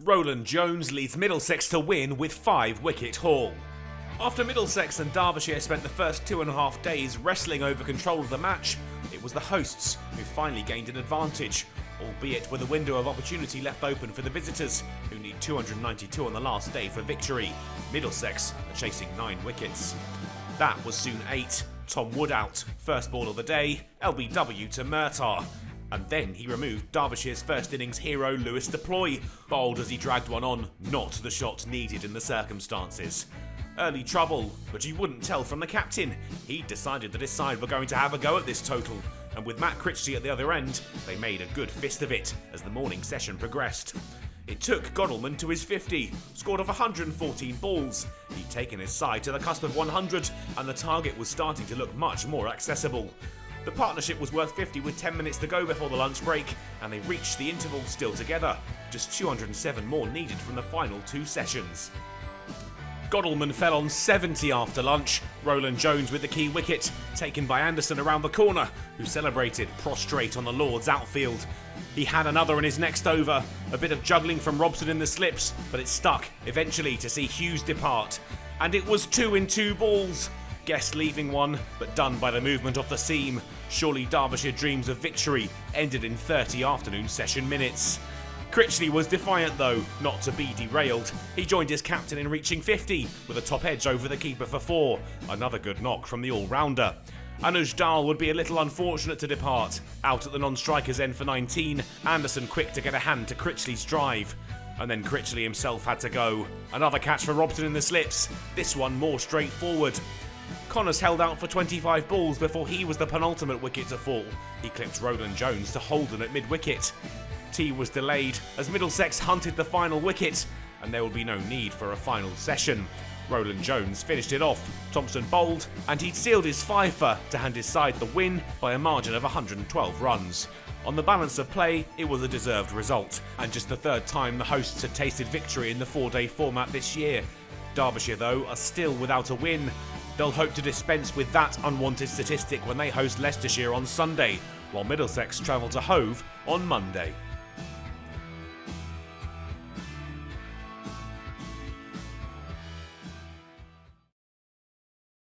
Roland-Jones leads Middlesex to win with 5-wicket haul. After Middlesex and Derbyshire spent the first 2.5 days wrestling over control of the match, it was the hosts who finally gained an advantage, albeit with a window of opportunity left open for the visitors, who need 292 on the last day for victory. Middlesex are chasing 9 wickets. That was soon 8. Tom Wood out, first ball of the day, LBW to Murtagh. And then he removed Derbyshire's first innings hero Lewis Deploy, bowled as he dragged one on, not the shot needed in the circumstances. Early trouble, but you wouldn't tell from the captain. He'd decided that his side were going to have a go at this total, and with Matt Critchley at the other end, they made a good fist of it as the morning session progressed. It took Godalming to his 50, scored off 114 balls. He'd taken his side to the cusp of 100, and the target was starting to look much more accessible. The partnership was worth 50 with 10 minutes to go before the lunch break, and they reached the interval still together. Just 207 more needed from the final 2 sessions. Godalming fell on 70 after lunch, Roland-Jones with the key wicket, taken by Anderson around the corner, who celebrated prostrate on the Lord's outfield. He had another in his next over, a bit of juggling from Robson in the slips, but it stuck, eventually to see Hughes depart. And it was 2 in 2 balls. Guest leaving one, but done by the movement of the seam. Surely Derbyshire dreams of victory ended in 30 afternoon session minutes. Critchley was defiant though, not to be derailed. He joined his captain in reaching 50, with a top edge over the keeper for 4. Another good knock from the all-rounder. Anuj Dal would be a little unfortunate to depart. Out at the non-striker's end for 19, Anderson quick to get a hand to Critchley's drive. And then Critchley himself had to go. Another catch for Robson in the slips, this one more straightforward. Connors held out for 25 balls before he was the penultimate wicket to fall. He clipped Roland-Jones to Holden at mid-wicket. Tea was delayed as Middlesex hunted the final wicket, and there would be no need for a final session. Roland-Jones finished it off, Thompson bowled, and he'd sealed his fifer to hand his side the win by a margin of 112 runs. On the balance of play, it was a deserved result, and just the 3rd time the hosts had tasted victory in the 4-day format this year. Derbyshire, though, are still without a win. They'll hope to dispense with that unwanted statistic when they host Leicestershire on Sunday, while Middlesex travel to Hove on Monday.